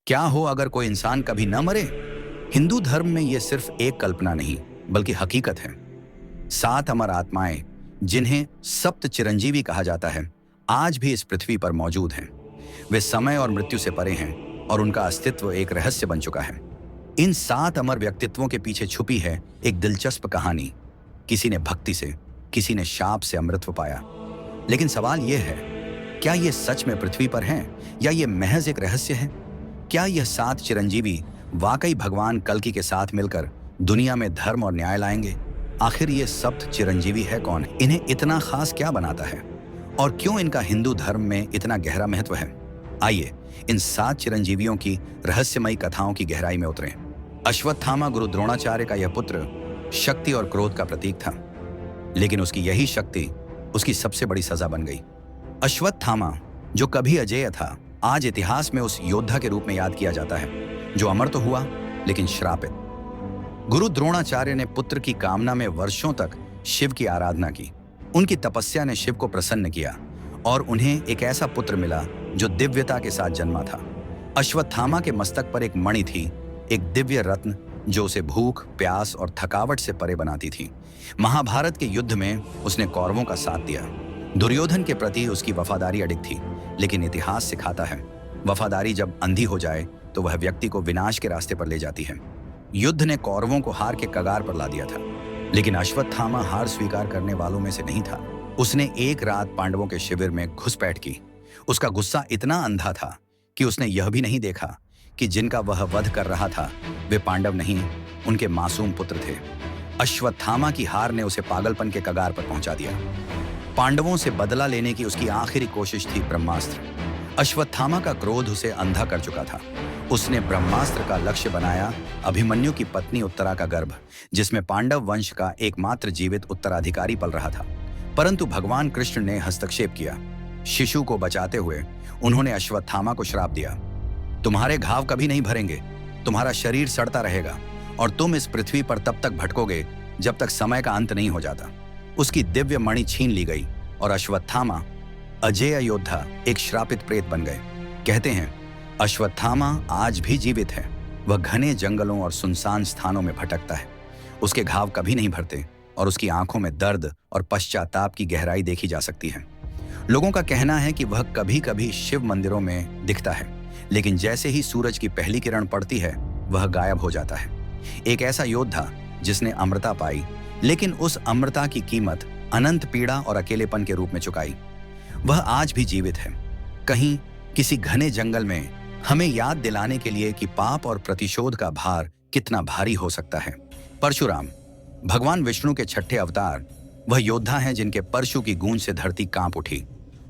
क्या हो अगर कोई इंसान कभी न मरे? हिंदू धर्म में यह सिर्फ एक कल्पना नहीं बल्कि हकीकत है। 7 अमर आत्माएं, जिन्हें सप्त चिरंजीवी कहा जाता है, आज भी इस पृथ्वी पर मौजूद हैं। वे समय और मृत्यु से परे हैं और उनका अस्तित्व एक रहस्य बन चुका है। इन 7 अमर व्यक्तित्वों के पीछे छुपी है एक दिलचस्प कहानी। किसी ने भक्ति से, किसी ने शाप से अमृतत्व पाया। लेकिन सवाल यह है, क्या ये सच में पृथ्वी पर हैं या ये महज एक रहस्य है? क्या यह 7 चिरंजीवी वाकई भगवान कल्कि के साथ मिलकर दुनिया में धर्म और न्याय लाएंगे? आखिर ये सप्त चिरंजीवी है कौन? इन्हें इतना खास क्या बनाता है और क्यों इनका हिंदू धर्म में इतना गहरा महत्व है? आइए इन 7 चिरंजीवियों की रहस्यमयी कथाओं की गहराई में उतरें। अश्वत्थामा गुरु द्रोणाचार्य का यह पुत्र शक्ति और क्रोध का प्रतीक था, लेकिन उसकी यही शक्ति उसकी सबसे बड़ी सजा बन गई। अश्वत्थामा, जो कभी अजेय था, आज इतिहास में उस योद्धा के रूप में याद किया जाता है जो अमर तो हुआ लेकिन श्रापित। गुरु द्रोणाचार्य ने पुत्र की कामना में वर्षों तक शिव की आराधना की। उनकी तपस्या ने शिव को प्रसन्न किया और उन्हें एक ऐसा पुत्र मिला जो दिव्यता के साथ जन्मा था। अश्वत्थामा के मस्तक पर एक मणि थी, एक दिव्य रत्न जो उसे भूख, प्यास और थकावट से परे बनाती थी। महाभारत के युद्ध में उसने कौरवों का साथ दिया। दुर्योधन के प्रति उसकी वफादारी अडिग थी, लेकिन इतिहास सिखाता है, वफादारी जब अंधी हो जाए तो वह व्यक्ति को विनाश के रास्ते पर ले जाती है। युद्ध ने कौरवों को हार के कगार पर ला दिया था, लेकिन अश्वत्थामा हार स्वीकार करने वालों में से नहीं था। उसने एक रात पांडवों के शिविर में घुसपैठ की। उसका गुस्सा इतना अंधा था कि उसने यह भी नहीं देखा कि जिनका वह वध कर रहा था वे पांडव नहीं, उनके मासूम पुत्र थे। अश्वत्थामा की हार ने उसे पागलपन के कगार पर पहुंचा दिया। पांडवों से बदला लेने की उसकी आखिरी कोशिश थी ब्रह्मास्त्र। अश्वत्थामा का क्रोध उसे अंधा कर चुका था। उसने ब्रह्मास्त्र का लक्ष्य बनाया अभिमन्यु की पत्नी उत्तरा का गर्भ, जिसमें पांडव वंश का एकमात्र जीवित उत्तराधिकारी पल रहा था। परंतु भगवान कृष्ण ने हस्तक्षेप किया। शिशु को बचाते हुए उन्होंने अश्वत्थामा को श्राप दिया, तुम्हारे घाव कभी नहीं भरेंगे, तुम्हारा शरीर सड़ता रहेगा और तुम इस पृथ्वी पर तब तक भटकोगे जब तक समय का अंत नहीं हो जाता। उसकी दिव्य मणि छीन ली गई और अश्वत्थामा, अजेय योद्धा, एक श्रापित प्रेत बन गए। कहते हैं अश्वत्थामा आज भी जीवित है। वह घने जंगलों और सुनसान स्थानों में भटकता है। उसके घाव कभी नहीं भरते और उसकी आंखों में दर्द और पश्चाताप की गहराई देखी जा सकती है। लोगों का कहना है कि वह कभी कभी शिव मंदिरों में दिखता है, लेकिन जैसे ही सूरज की पहली किरण पड़ती है वह गायब हो जाता है। एक ऐसा योद्धा जिसने अमरता पाई, लेकिन उस अमरता की कीमत अनंत पीड़ा और अकेलेपन के रूप में चुकाई। वह आज भी जीवित है, कहीं किसी घने जंगल में, हमें याद दिलाने के लिए कि पाप और प्रतिशोध का भार कितना भारी हो सकता है। परशुराम, भगवान विष्णु के 6ठे अवतार, वह योद्धा हैं जिनके परशु की गूंज से धरती कांप उठी,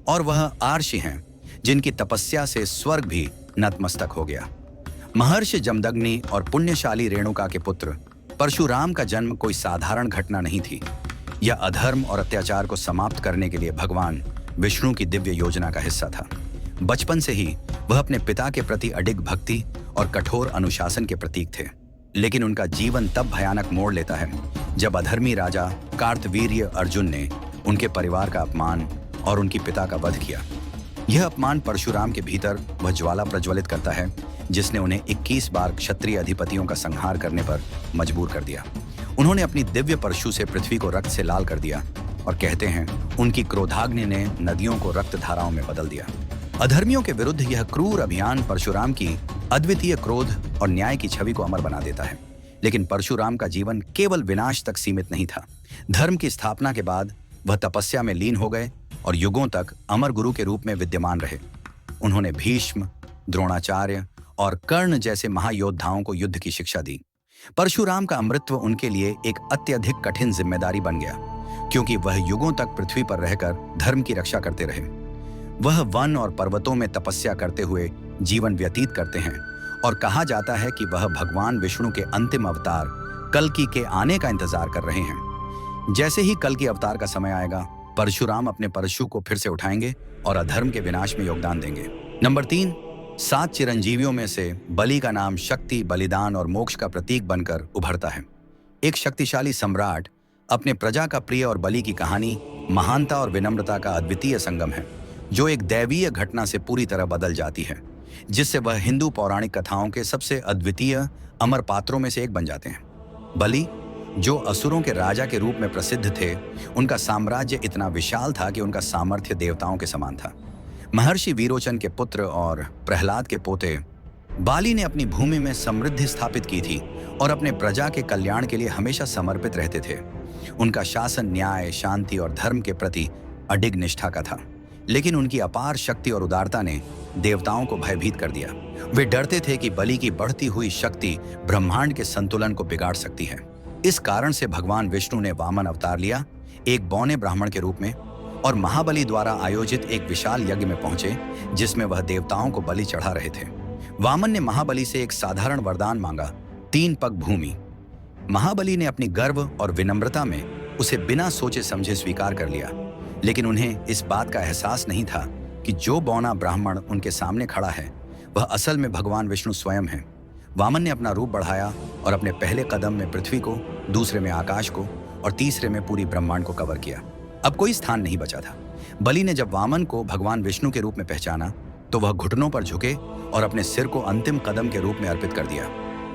और वह आर्षि हैं जिनकी तपस्या से स्वर्ग भी नतमस्तक हो गया। महर्षि जमदग्नि और पुण्यशाली रेणुका के पुत्र परशुराम का जन्म कोई साधारण घटना नहीं थी। यह अधर्म और अत्याचार को समाप्त करने के लिए भगवान विष्णु की दिव्य योजना का हिस्सा था। बचपन से ही वह अपने पिता के प्रति अडिग भक्ति और कठोर अनुशासन के प्रतीक थे। लेकिन उनका जीवन तब भयानक मोड़ लेता है जब अधर्मी राजा कार्तवीर्य अर्जुन ने उनके परिवार का अपमान और उनकी पिता का वध किया। यह अपमान परशुराम के भीतर वह ज्वाला प्रज्वलित करता है जिसने उन्हें 21 बार क्षत्रिय अधिपतियों का संहार करने पर मजबूर कर दिया। उन्होंने अपनी दिव्य परशु से पृथ्वी को रक्त से लाल कर दिया और कहते हैं उनकी क्रोधाग्नि ने नदियों को रक्त धाराओं में बदल दिया। अधर्मियों के विरुद्ध यह क्रूर अभियान परशुराम की अद्वितीय क्रोध और न्याय की छवि को अमर बना देता है। लेकिन परशुराम का जीवन केवल विनाश तक सीमित नहीं था। धर्म की स्थापना के बाद वह तपस्या में लीन हो गए और युगों तक अमर गुरु के रूप में विद्यमान रहे। उन्होंने भीष्म, द्रोणाचार्य और कर्ण जैसे महायोद्धाओं को युद्ध की शिक्षा दी। परशुराम का अमृतत्व उनके लिए एक अत्यधिक कठिन जिम्मेदारी बन गया, क्योंकि वह युगों तक पृथ्वी पर रहकर धर्म की रक्षा करते रहे। वह वन और पर्वतों में तपस्या करते हुए जीवन व्यतीत करते हैं और कहा जाता है कि वह भगवान विष्णु के अंतिम अवतार कल्कि के आने का इंतजार कर रहे हैं। जैसे ही कल्कि अवतार का समय आएगा, परशुराम अपने परशु को फिर से उठाएंगे और अधर्म के विनाश में योगदान देंगे। नंबर 3, 7 चिरंजीवियों में से बलि का नाम शक्ति, बलिदान और मोक्ष का प्रतीक बनकर उभरता है। एक शक्तिशाली सम्राट अपने प्रजा का प्रिय और बलि की कहानी महानता और विनम्रता का अद्वितीय संगम है, जो एक दैवीय घटना से पूरी तरह बदल जाती है। जिससे वह हिंदू पौराणिक कथाओं के सबसे अद्वितीय अमर पात्रों में से एक बन जाते हैं। बलि, जो असुरों के राजा के रूप में प्रसिद्ध थे, उनका साम्राज्य इतना विशाल था कि उनका सामर्थ्य देवताओं के समान था। महर्षि वीरोचन के पुत्र और प्रहलाद के पोते बाली ने अपनी भूमि में समृद्धि स्थापित की थी और अपने प्रजा के कल्याण के लिए हमेशा समर्पित रहते थे। उनका शासन न्याय, शांति और धर्म के प्रति अडिग निष्ठा का था। लेकिन उनकी अपार शक्ति और उदारता ने देवताओं को भयभीत कर दिया। वे डरते थे कि बलि की बढ़ती हुई शक्ति ब्रह्मांड के संतुलन को बिगाड़ सकती है। इस कारण से भगवान विष्णु ने वामन अवतार लिया, एक बौने ब्राह्मण के रूप में, और महाबली द्वारा आयोजित एक विशाल यज्ञ में पहुंचे जिसमें वह देवताओं को बलि चढ़ा रहे थे। वामन ने महाबली से एक साधारण वरदान मांगा, 3 पग भूमि। महाबली ने अपनी गर्व और विनम्रता में उसे बिना सोचे समझे स्वीकार कर लिया। लेकिन उन्हें इस बात का एहसास नहीं था कि जो बौना ब्राह्मण उनके सामने खड़ा है वह असल में भगवान विष्णु स्वयं है। वामन ने अपना रूप बढ़ाया और अपने पहले कदम में पृथ्वी को, दूसरे में आकाश को और तीसरे में पूरी ब्रह्मांड को कवर किया। अब कोई स्थान नहीं बचा था। बलि ने जब वामन को भगवान विष्णु के रूप में पहचाना तो वह घुटनों पर झुके और अपने सिर को अंतिम कदम के रूप में अर्पित कर दिया।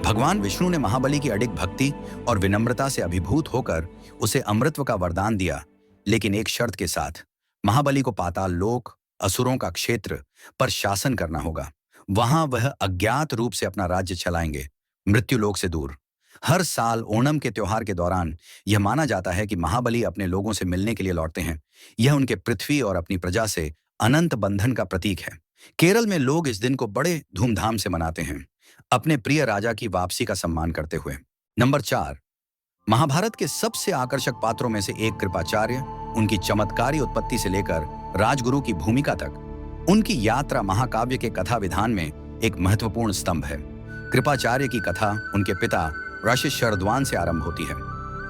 भगवान विष्णु ने महाबली की अडिग भक्ति और विनम्रता से अभिभूत होकर उसे अमृतत्व का वरदान दिया, लेकिन एक शर्त के साथ। महाबली को पाताल लोक, असुरों का क्षेत्र पर शासन करना होगा। वहां वह अज्ञात रूप से अपना राज्य चलाएंगे, मृत्यु लोक से दूर। हर साल ओणम के त्योहार के दौरान यह माना जाता है कि महाबली अपने लोगों से मिलने के लिए लौटते हैं। यह उनके पृथ्वी और अपनी प्रजा से अनंत बंधन का प्रतीक है। केरल में लोग इस दिन को बड़े धूमधाम से मनाते हैं, अपने प्रिय राजा की वापसी का सम्मान करते हुए। नंबर 4, महाभारत के सबसे आकर्षक पात्रों में से एक कृपाचार्य। उनकी चमत्कारी उत्पत्ति से लेकर राजगुरु की भूमिका तक उनकी यात्रा महाकाव्य के कथा विधान में एक महत्वपूर्ण स्तंभ है। कृपाचार्य की कथा उनके पिता ऋषि शरद्वान से आरंभ होती है।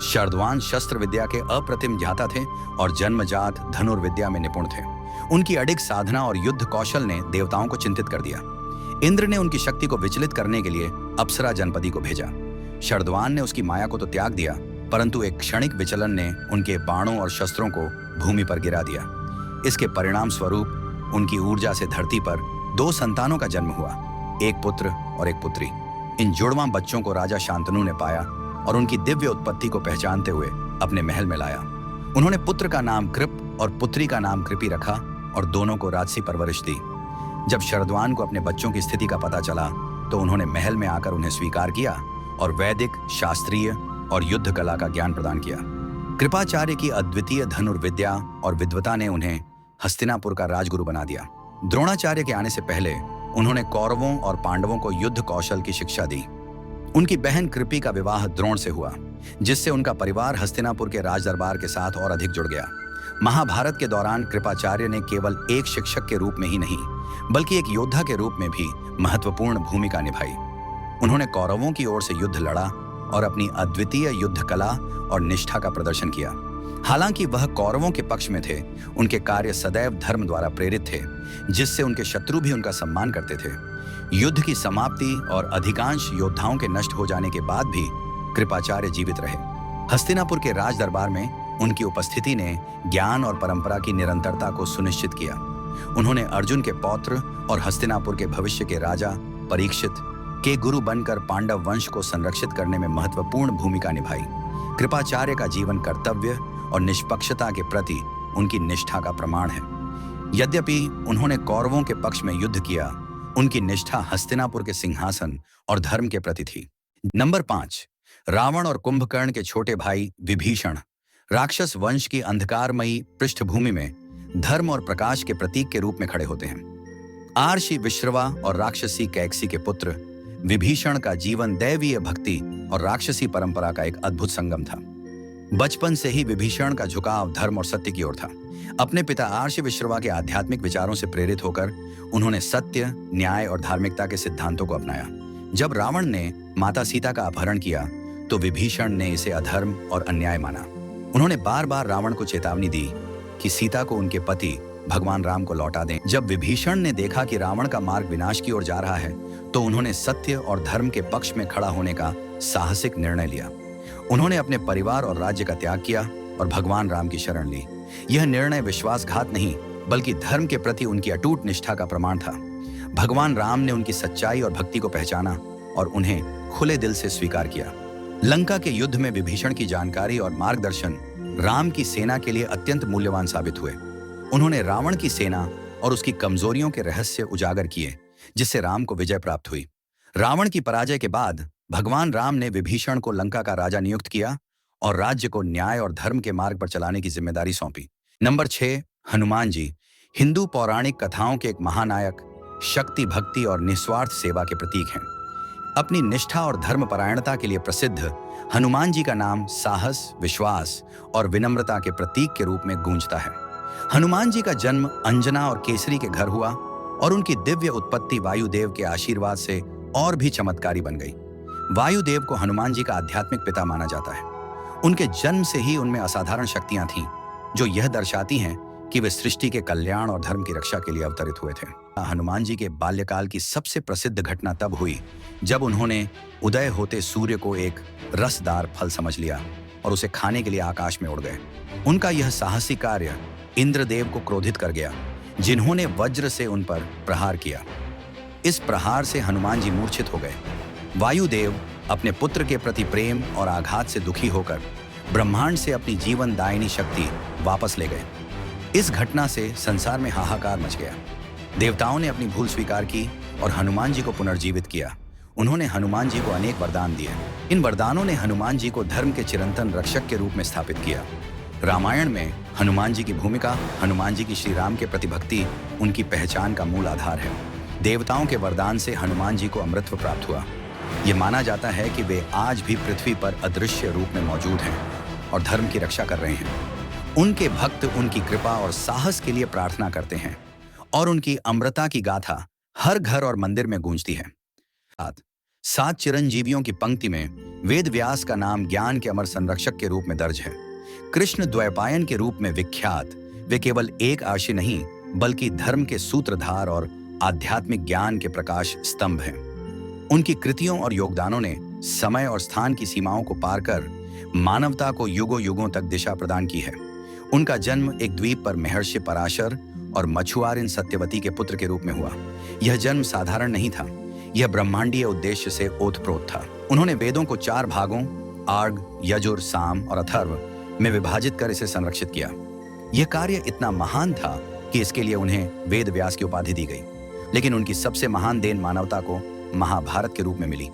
शरद्वान शस्त्र विद्या के अप्रतिम ज्ञाता थे और जन्मजात धनुर्विद्या में निपुण थे। उनकी अडिग साधना और युद्ध कौशल ने देवताओं को चिंतित कर दिया। इंद्र ने उनकी शक्ति को विचलित करने के लिए अप्सरा जनपदी को भेजा। शरद्वान ने उसकी माया को तो त्याग दिया, परंतु एक क्षणिक विचलन ने उनके बाणों और शस्त्रों को भूमि पर गिरा दिया। इसके परिणाम स्वरूप उनकी ऊर्जा से धरती पर 2 संतानों का जन्म हुआ, एक पुत्र और एक पुत्री। इन जुड़वां बच्चों को राजा शांतनु ने पाया और उनकी दिव्य उत्पत्ति को पहचानते हुए अपने महल में लाया। उन्होंने पुत्र का नाम कृप और पुत्री का नाम कृपी रखा और दोनों को राजसी परवरिश दी। जब शरद्वान को अपने बच्चों की स्थिति का पता चला तो उन्होंने महल में आकर उन्हें स्वीकार किया और वैदिक, शास्त्रीय और युद्ध कला का ज्ञान प्रदान किया। कृपाचार्य की अद्वितीय धनुर्विद्या और विद्वता ने उन्हें हस्तिनापुर का राजगुरु बना दिया। द्रोणाचार्य के आने से पहले उन्होंने कौरवों और पांडवों को युद्ध कौशल की शिक्षा दी। उनकी बहन कृपी का विवाह द्रोण से हुआ, जिससे उनका परिवार हस्तिनापुर के राजदरबार के साथ और अधिक जुड़ गया। महाभारत के दौरान कृपाचार्य ने केवल एक शिक्षक के रूप में ही नहीं, बल्कि एक योद्धा के रूप में भी महत्वपूर्ण भूमिका निभाई। उन्होंने कौरवों की ओर से युद्ध लड़ा और अपनी अद्वितीय युद्ध कला और निष्ठा का प्रदर्शन किया। हालांकि वह कौरवों के पक्ष में थे, उनके कार्य सदैव धर्म द्वारा प्रेरित थे, जिससे उनके शत्रु भी उनका सम्मान करते थे। युद्ध की समाप्ति और अधिकांश योद्धाओं के नष्ट हो जाने के बाद भी कृपाचार्य जीवित रहे। हस्तिनापुर के राज दरबार में उनकी उपस्थिति ने ज्ञान और परंपरा की निरंतरता को सुनिश्चित किया। उन्होंने अर्जुन के पौत्र और हस्तिनापुर के भविष्य के राजा परीक्षित के गुरु बनकर पांडव वंश को संरक्षित करने में महत्वपूर्ण भूमिका निभाई। कृपाचार्य का जीवन कर्तव्य और निष्पक्षता के प्रति उनकी निष्ठा का प्रमाण है। यद्यपि उन्होंने कौरवों के पक्ष में युद्ध किया, उनकी निष्ठा हस्तिनापुर के सिंहासन और धर्म के प्रति थी। नंबर 5, रावण और कुंभकर्ण के छोटे भाई विभीषण राक्षस वंश की अंधकारमयी पृष्ठभूमि में धर्म और प्रकाश के प्रतीक के रूप में खड़े होते हैं। आर्षि विश्रवा और राक्षसी कैकसी के पुत्र विभीषण का जीवन दैवीय भक्ति और राक्षसी परंपरा का एक अद्भुत संगम था। बचपन से ही विभीषण का झुकाव धर्म और सत्य की ओर था। अपने पिता आर्षि विश्रवा के आध्यात्मिक विचारों से प्रेरित होकर उन्होंने सत्य, न्याय और धार्मिकता के सिद्धांतों को अपनाया। जब रावण ने माता सीता का अपहरण किया तो विभीषण ने इसे अधर्म और अन्याय माना। उन्होंने बार बार रावण को चेतावनी दी कि सीता को उनके पति भगवान राम को लौटा दें। जब विभीषण ने देखा कि रावण का मार्ग विनाश की ओर जा रहा है तो उन्होंने सत्य और धर्म के पक्ष में खड़ा होने का साहसिक निर्णय लिया। उन्होंने अपने परिवार और राज्य का त्याग किया और भगवान राम की शरण ली। यह निर्णय विश्वासघात नहीं, बल्कि धर्म के प्रति उनकी अटूट निष्ठा का प्रमाण था। भगवान राम ने उनकी सच्चाई और भक्ति को पहचाना और उन्हें खुले दिल से स्वीकार किया। लंका के युद्ध में विभीषण की जानकारी और मार्गदर्शन राम की सेना के लिए अत्यंत मूल्यवान साबित हुए। उन्होंने रावण की सेना और उसकी कमजोरियों के रहस्य उजागर किए, जिससे राम को विजय प्राप्त हुई। रावण की पराजय के बाद भगवान राम ने विभीषण को लंका का राजा नियुक्त किया और राज्य को न्याय और धर्म के मार्ग पर चलाने की जिम्मेदारी सौंपी। नंबर 6, हनुमान जी हिंदू पौराणिक कथाओं के एक महानायक, शक्ति, भक्ति और निस्वार्थ सेवा के प्रतीक हैं। अपनी निष्ठा और धर्मपरायणता के लिए प्रसिद्ध हनुमान जी का नाम साहस, विश्वास और विनम्रता के प्रतीक के रूप में गूंजता है। हनुमान जी का जन्म अंजना और केसरी के घर हुआ और उनकी दिव्य उत्पत्ति वायुदेव के आशीर्वाद से और भी चमत्कारी बन गई। वायुदेव को हनुमान जी का आध्यात्मिक पिता माना जाता है। उनके जन्म से ही उनमें असाधारण शक्तियां थीं, जो यह दर्शाती हैं कि वे सृष्टि के कल्याण और धर्म की रक्षा के लिए अवतरित हुए थे। हनुमान जी के बाल्यकाल की सबसे प्रसिद्ध घटना तब हुई जब उन्होंने उदय होते सूर्य को एक रसदार फल समझ लिया और उसे खाने के लिए आकाश में उड़ गए। उनका यह साहसी कार्य इंद्रदेव को क्रोधित कर गया, जिन्होंने वज्र से उन पर प्रहार किया। इस प्रहार से हनुमान जी मूर्छित हो गए। वायुदेव अपने पुत्र के प्रति प्रेम और आघात से दुखी होकर ब्रह्मांड से अपनी जीवन दायिनी शक्ति वापस ले गए। इस घटना से संसार में हाहाकार मच गया। देवताओं ने अपनी भूल स्वीकार की और हनुमान जी को पुनर्जीवित किया। उन्होंने हनुमान जी को अनेक वरदान दिए। इन वरदानों ने हनुमान जी को धर्म के चिरंतन रक्षक के रूप में स्थापित किया। रामायण में हनुमान जी की भूमिका, हनुमान जी की श्री राम के प्रति भक्ति उनकी पहचान का मूल आधार है। देवताओं के वरदान से हनुमान जी को अमृतत्व प्राप्त हुआ। ये माना जाता है कि वे आज भी पृथ्वी पर अदृश्य रूप में मौजूद हैं और धर्म की रक्षा कर रहे हैं। उनके भक्त उनकी कृपा और साहस के लिए प्रार्थना करते हैं और उनकी अमरता की गाथा हर घर और मंदिर में गूंजती है। 7 चिरंजीवियों की पंक्ति में वेद व्यास का नाम ज्ञान के अमर संरक्षक के रूप में दर्ज है। कृष्ण द्वैपायन के रूप में विख्यात वे केवल एक आशी नहीं, बल्कि धर्म के सूत्रधार और आध्यात्मिक ज्ञान के प्रकाश स्तंभ हैं। उनकी कृतियों और योगदानों ने समय और स्थान की सीमाओं को पार कर मानवता को युगों युगों तक दिशा प्रदान की है। उनका जन्म एक द्वीप पर महर्षि पराशर और मछुआरिन सत्यवती के पुत्र के रूप में हुआ। यह जन्म साधारण नहीं था, यह ब्रह्मांडीय उद्देश्य से ओतप्रोत था। उन्होंने वेदों को 4 भागों आर्ग, यजुर, साम और अथर्व में विभाजित कर इसे संरक्षित किया। यह कार्य इतना महान था कि इसके लिए उन्हें वेद व्यास की उपाधि दी गई। लेकिन उनकी सबसे महान देन मानवता को महाभारत के रूप में मिली।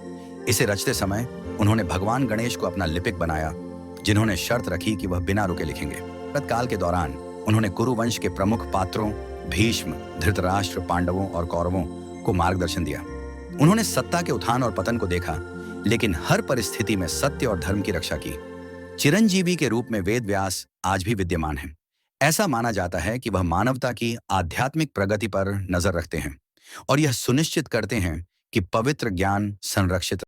इसे रचते समय उन्होंने भगवान गणेश को अपना लिपिक बनाया, जिन्होंने शर्त रखी कि वह बिना रुके लिखेंगे। भारत काल के दौरान उन्होंने कुरु वंश के प्रमुख पात्रों भीष्म, धृतराष्ट्र, पांडवों और कौरवों को मार्गदर्शन दिया। उन्होंने सत्ता के उत्थान और पतन को देखा, लेकिन हर परिस्थिति में सत्य और धर्म की रक्षा की। चिरंजीवी के रूप में वेद व्यास आज भी विद्यमान हैं। ऐसा माना जाता है कि वह मानवता की आध्यात्मिक प्रगति पर नजर रखते हैं और यह सुनिश्चित करते हैं कि पवित्र ज्ञान संरक्षित